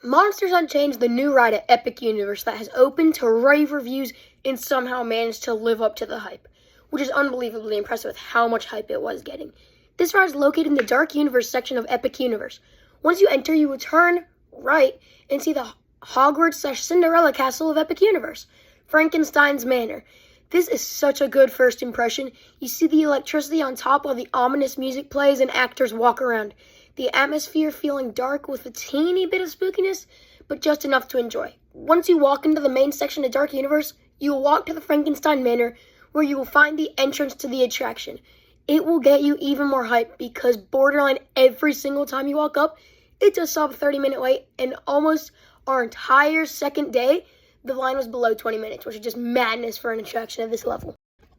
Monsters Unchained is the new ride at Epic Universe that has opened to rave reviews and somehow managed to live up to the hype, which is unbelievably impressive with how much hype it was getting. This ride is located in the Dark Universe section of Epic Universe. Once you enter, you will turn right and see the Hogwarts/Cinderella Castle of Epic Universe, Frankenstein's Manor. This is such a good first impression. You see the electricity on top while the ominous music plays and actors walk around. The atmosphere feeling dark with a teeny bit of spookiness, but just enough to enjoy. Once you walk into the main section of Dark Universe, you will walk to the Frankenstein Manor, where you will find the entrance to the attraction. It will get you even more hype because borderline every single time you walk up, it's a sub 30-minute wait, and almost our entire second day, the line was below 20 minutes, which is just madness for an attraction of this level.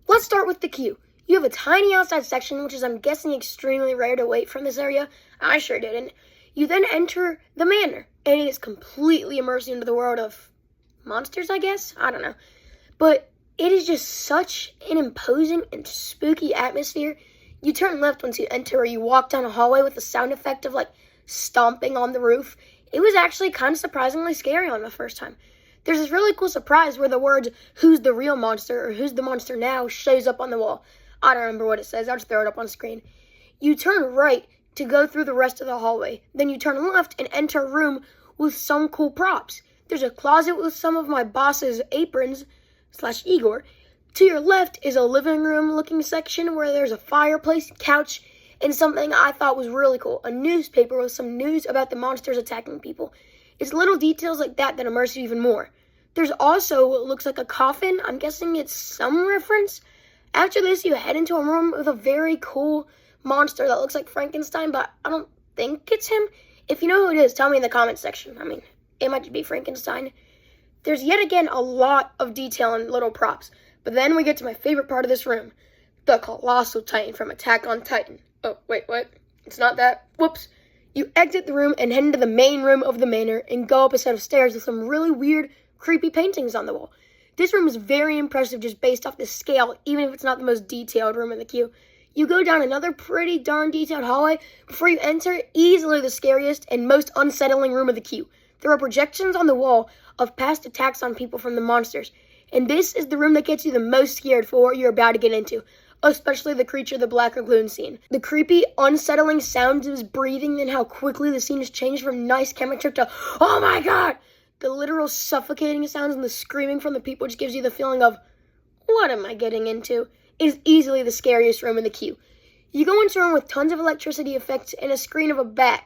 Let's start with the queue. You have a tiny outside section, which is, I'm guessing, extremely rare to wait from this area. I sure didn't. You then enter the manor, and it is completely immersed into the world of monsters, I guess? I don't know. But it is just such an imposing and spooky atmosphere. You turn left once you enter, or you walk down a hallway with the sound effect of, stomping on the roof. It was actually kind of surprisingly scary on the first time. There's this really cool surprise where the words, "Who's the real monster?" or "Who's the monster now?" shows up on the wall. I don't remember what it says. I'll just throw it up on screen. You turn right to go through the rest of the hallway. Then you turn left and enter a room with some cool props. There's a closet with some of my boss's aprons, /Igor. To your left is a living room looking section where there's a fireplace, couch, and something I thought was really cool. A newspaper with some news about the monsters attacking people. It's little details like that that immerse you even more. There's also what looks like a coffin. I'm guessing it's some reference. After this, you head into a room with a very cool monster that looks like Frankenstein, but I don't think it's him. If you know who it is, tell me in the comments section. It might be Frankenstein. There's yet again a lot of detail and little props. But then we get to my favorite part of this room. The Colossal Titan from Attack on Titan. Oh, wait, what? It's not that. Whoops. You exit the room and head into the main room of the manor and go up a set of stairs with some really weird, creepy paintings on the wall. This room is very impressive just based off the scale, even if it's not the most detailed room in the queue. You go down another pretty darn detailed hallway before you enter easily the scariest and most unsettling room of the queue. There are projections on the wall of past attacks on people from the monsters, and this is the room that gets you the most scared for what you're about to get into, especially the creature the Black Lagoon scene. The creepy, unsettling sounds of his breathing and how quickly the scene has changed from nice chemistry to, oh my god! The literal suffocating sounds and the screaming from the people just gives you the feeling of, what am I getting into? It is easily the scariest room in the queue. You go into a room with tons of electricity effects and a screen of a bat.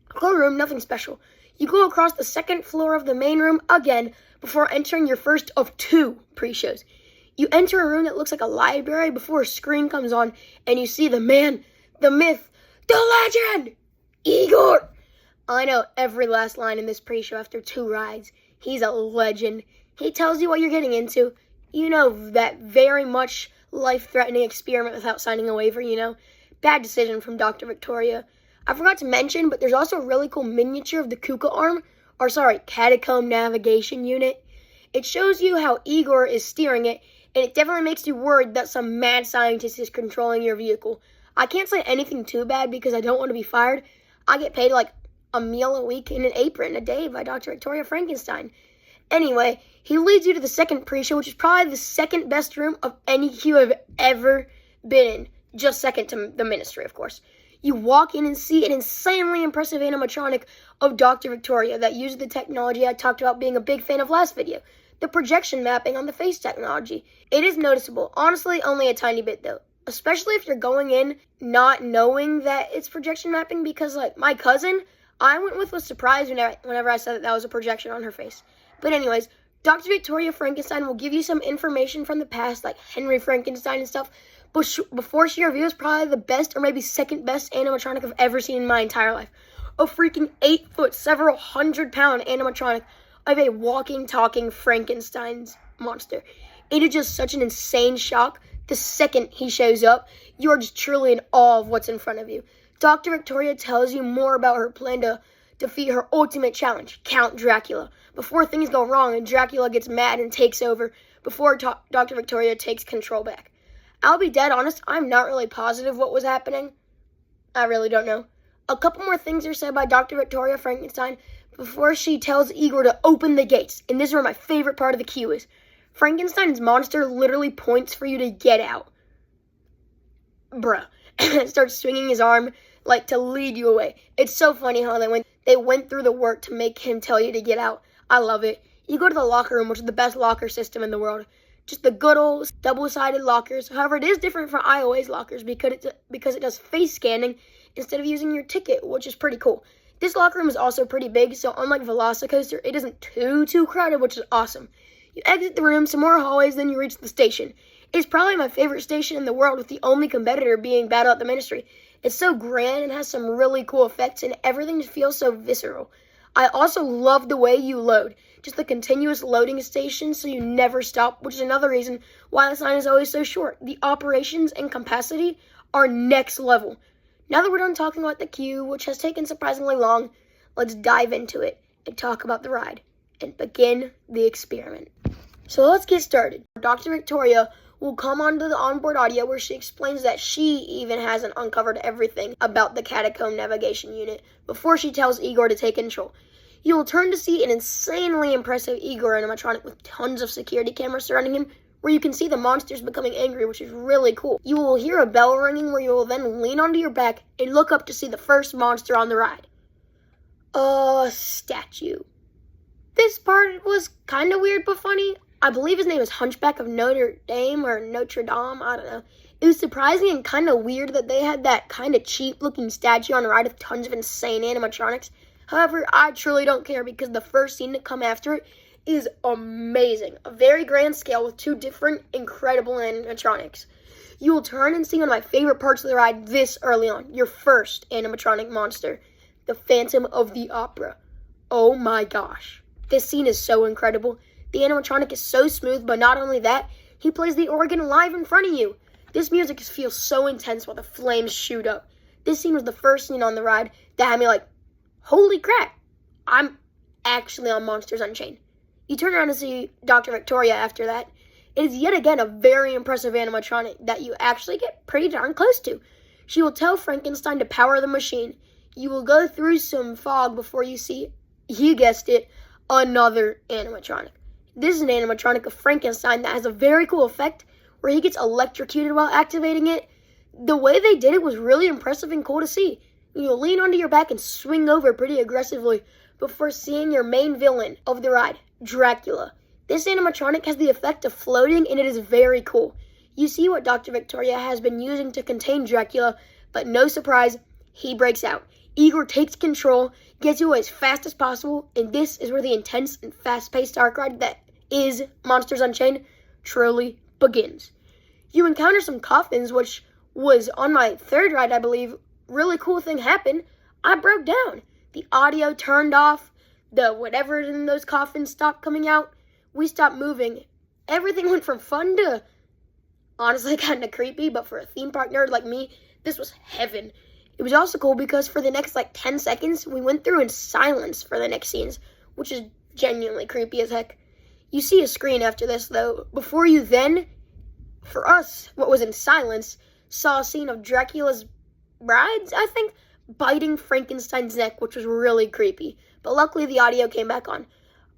Cool room, nothing special. You go across the second floor of the main room again before entering your first of 2 pre-shows. You enter a room that looks like a library before a screen comes on and you see the man, the myth, the legend, Igor. I know every last line in this pre-show after 2 rides. He's a legend. He tells you what you're getting into. You know, that very much life-threatening experiment without signing a waiver, Bad decision from Dr. Victoria. I forgot to mention, but there's also a really cool miniature of the Kuka arm, Catacomb Navigation Unit. It shows you how Igor is steering it, and it definitely makes you worried that some mad scientist is controlling your vehicle. I can't say anything too bad because I don't want to be fired. I get paid a meal a week and an apron a day by Dr. Victoria Frankenstein. Anyway, he leads you to the second pre-show, which is probably the second best room of any queue I've ever been in. Just second to the Ministry, of course. You walk in and see an insanely impressive animatronic of Dr. Victoria that uses the technology I talked about being a big fan of last video. The projection mapping on the face technology. It is noticeable. Honestly, only a tiny bit though. Especially if you're going in not knowing that it's projection mapping because my cousin, I went with was surprised whenever I said that was a projection on her face. But anyways, Dr. Victoria Frankenstein will give you some information from the past, like Henry Frankenstein and stuff, but before she reveals probably the best or maybe second best animatronic I've ever seen in my entire life. A freaking 8-foot, several 100-pound animatronic of a walking, talking Frankenstein's monster. It is just such an insane shock. The second he shows up, you're just truly in awe of what's in front of you. Dr. Victoria tells you more about her plan to defeat her ultimate challenge, Count Dracula, before things go wrong and Dracula gets mad and takes over, before Dr. Victoria takes control back. I'll be dead honest, I'm not really positive what was happening. I really don't know. A couple more things are said by Dr. Victoria Frankenstein before she tells Igor to open the gates. And this is where my favorite part of the queue is. Frankenstein's monster literally points for you to get out. Bruh. Starts swinging his arm like to lead you away. It's so funny how they went through the work to make him tell you to get out. I love it. You go to the locker room, which is the best locker system in the world. Just the good old double-sided lockers. However, it is different from IOA's lockers because it does face scanning instead of using your ticket, which is pretty cool. This locker room is also pretty big, so unlike Velocicoaster, it isn't too crowded, which is awesome. You exit the room, some more hallways, then you reach the station. It's probably my favorite station in the world, with the only competitor being Battle at the Ministry. It's so grand and has some really cool effects, and everything feels so visceral. I also love the way you load. Just the continuous loading station so you never stop, which is another reason why the sign is always so short. The operations and capacity are next level. Now that we're done talking about the queue, which has taken surprisingly long, let's dive into it and talk about the ride and begin the experiment. So let's get started. Dr. Victoria will come onto the onboard audio where she explains that she even hasn't uncovered everything about the catacomb navigation unit before she tells Igor to take control. You will turn to see an insanely impressive Igor animatronic with tons of security cameras surrounding him, where you can see the monsters becoming angry, which is really cool. You will hear a bell ringing where you will then lean onto your back and look up to see the first monster on the ride. A statue. This part was kind of weird but funny. I believe his name is Hunchback of Notre Dame or Notre Dame, I don't know. It was surprising and kind of weird that they had that kind of cheap looking statue on the ride with tons of insane animatronics. However, I truly don't care because the first scene to come after it is amazing. A very grand scale with two different incredible animatronics. You will turn and see one of my favorite parts of the ride this early on. Your first animatronic monster, the Phantom of the Opera. Oh my gosh. This scene is so incredible. The animatronic is so smooth, but not only that, he plays the organ live in front of you. This music feels so intense while the flames shoot up. This scene was the first scene on the ride that had me like, holy crap, I'm actually on Monsters Unchained. You turn around and see Dr. Victoria after that. It is yet again a very impressive animatronic that you actually get pretty darn close to. She will tell Frankenstein to power the machine. You will go through some fog before you see, you guessed it, another animatronic. This is an animatronic of Frankenstein that has a very cool effect where he gets electrocuted while activating it. The way they did it was really impressive and cool to see. You'll lean onto your back and swing over pretty aggressively before seeing your main villain of the ride, Dracula. This animatronic has the effect of floating and it is very cool. You see what Dr. Victoria has been using to contain Dracula, but no surprise, he breaks out. Igor takes control, gets you away as fast as possible, and this is where the intense and fast-paced dark ride that is Monsters Unchained truly begins. You encounter some coffins, which was on my third ride, I believe. Really cool thing happened. I broke down. The audio turned off. The whatever in those coffins stopped coming out. We stopped moving. Everything went from fun to honestly kind of creepy, but for a theme park nerd like me, this was heaven. It was also cool because for the next 10 seconds, we went through in silence for the next scenes, which is genuinely creepy as heck. You see a screen after this, though, before you then, for us, what was in silence, saw a scene of Dracula's brides, I think, biting Frankenstein's neck, which was really creepy. But luckily, the audio came back on.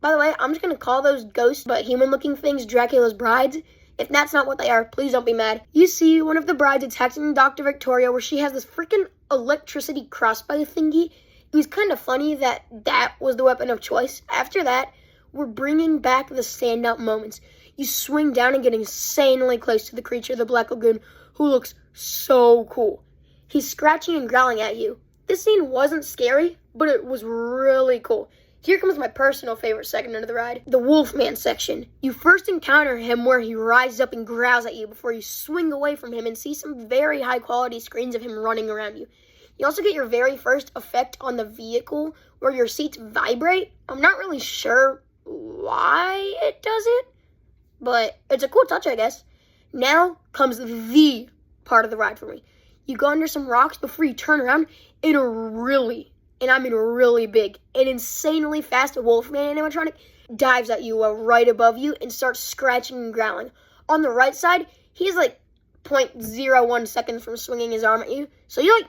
By the way, I'm just going to call those ghosts but human-looking things Dracula's brides. If that's not what they are, please don't be mad. You see one of the brides attacking Dr. Victoria where she has this freaking electricity crossbow thingy. It was kind of funny that that was the weapon of choice. After that, we're bringing back the standout moments. You swing down and get insanely close to the creature of the Black Lagoon, who looks so cool. He's scratching and growling at you. This scene wasn't scary, but it was really cool. Here comes my personal favorite segment of the ride, the Wolfman section. You first encounter him where he rises up and growls at you before you swing away from him and see some very high quality screens of him running around you. You also get your very first effect on the vehicle where your seats vibrate. I'm not really sure why it does it, but it's a cool touch, I guess. Now comes the part of the ride for me. You go under some rocks before you turn around in a really, and I mean really big, and insanely fast Wolfman animatronic dives at you right above you and starts scratching and growling. On the right side, he's 0.01 seconds from swinging his arm at you, so you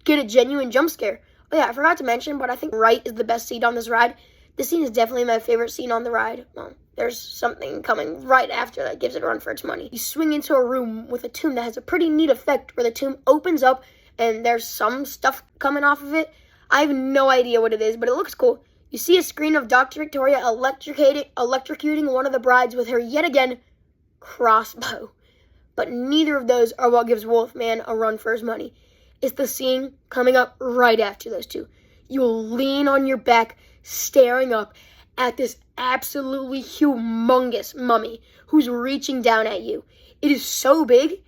get a genuine jump scare. But yeah, I forgot to mention, but I think right is the best seat on this ride. This scene is definitely my favorite scene on the ride. Well, there's something coming right after that gives it a run for its money. You swing into a room with a tomb that has a pretty neat effect where the tomb opens up and there's some stuff coming off of it. I have no idea what it is, but it looks cool. You see a screen of Dr. Victoria electrocuting one of the brides with her, yet again, crossbow. But neither of those are what gives Wolfman a run for his money. It's the scene coming up right after those two. You'll lean on your back, staring up at this absolutely humongous mummy who's reaching down at you. It is so big,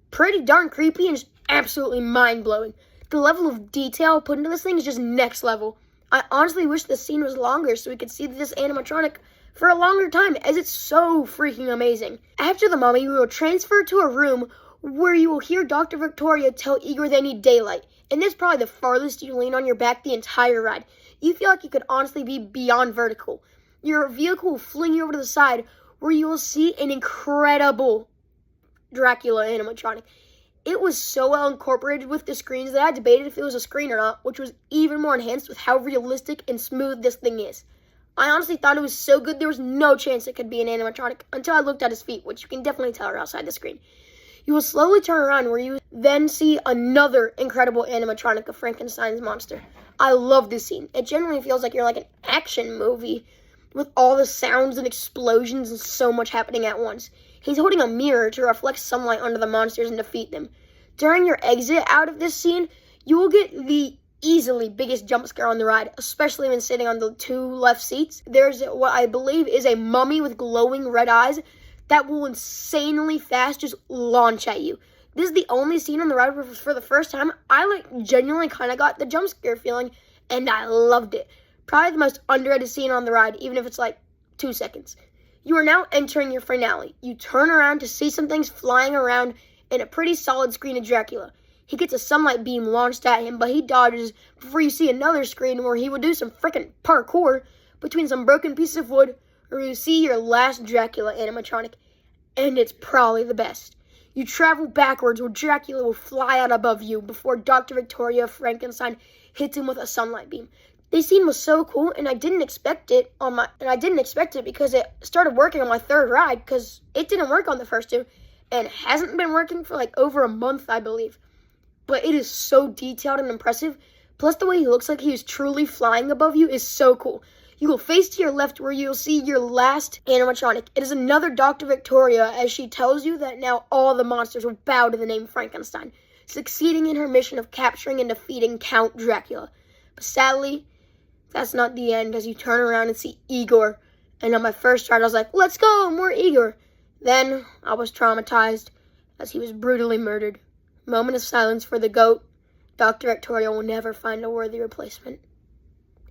pretty darn creepy, and just absolutely mind-blowing. The level of detail put into this thing is just next level. I honestly wish this scene was longer so we could see this animatronic for a longer time, as it's so freaking amazing. After the mummy, we will transfer to a room where you will hear Dr. Victoria tell Igor they need daylight. And this is probably the farthest you lean on your back the entire ride. You feel like you could honestly be beyond vertical. Your vehicle will fling you over to the side where you will see an incredible Dracula animatronic. It was so well incorporated with the screens that I debated if it was a screen or not, which was even more enhanced with how realistic and smooth this thing is. I honestly thought it was so good there was no chance it could be an animatronic until I looked at his feet, which you can definitely tell are outside the screen. You will slowly turn around where you then see another incredible animatronic of Frankenstein's monster. I love this scene. It genuinely feels like you're like an action movie with all the sounds and explosions and so much happening at once. He's holding a mirror to reflect sunlight onto the monsters and defeat them. During your exit out of this scene, you will get the easily biggest jump scare on the ride, especially when sitting on the two left seats. There's what I believe is a mummy with glowing red eyes that will insanely fast just launch at you. This is the only scene on the ride where for the first time I genuinely kind of got the jump scare feeling, and I loved it. Probably the most underrated scene on the ride, even if it's 2 seconds. You are now entering your finale. You turn around to see some things flying around in a pretty solid screen of Dracula. He gets a sunlight beam launched at him, but he dodges before you see another screen where he would do some frickin' parkour between some broken pieces of wood, where you see your last Dracula animatronic, and it's probably the best. You travel backwards where Dracula will fly out above you before Dr. Victoria Frankenstein hits him with a sunlight beam. This scene was so cool, and I didn't expect it because it started working on my third ride, because it didn't work on the first two, and hasn't been working for over a month, I believe. But it is so detailed and impressive. Plus, the way he looks like he is truly flying above you is so cool. You will face to your left where you'll see your last animatronic. It is another Dr. Victoria, as she tells you that now all the monsters will bow to the name Frankenstein, succeeding in her mission of capturing and defeating Count Dracula. But sadly, that's not the end, as you turn around and see Igor. And on my first ride, I was like, let's go, more Igor. Then I was traumatized, as he was brutally murdered. Moment of silence for the GOAT. Dr. Victoria will never find a worthy replacement.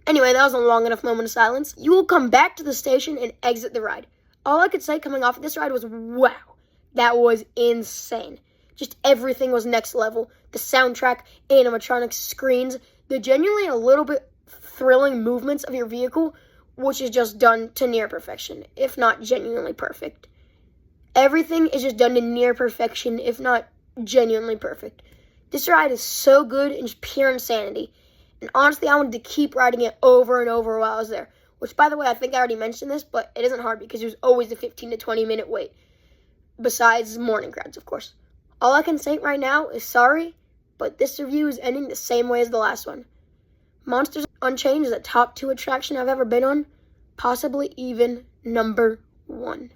Anyway, that was a long enough moment of silence. You will come back to the station and exit the ride. All I could say coming off of this ride was, wow, that was insane. Just everything was next level. The soundtrack, animatronics, screens, the genuinely a little bit thrilling movements of your vehicle, which is just done to near perfection, if not genuinely perfect. Everything is just done to near perfection, if not genuinely perfect. This ride is so good and just pure insanity. And honestly, I wanted to keep riding it over and over while I was there. Which, by the way, I think I already mentioned this, but it isn't hard because there's always a 15 to 20 minute wait. Besides morning crowds, of course. All I can say right now is sorry, but this review is ending the same way as the last one. Monsters Unchained is a top 2 attraction I've ever been on. Possibly even number 1.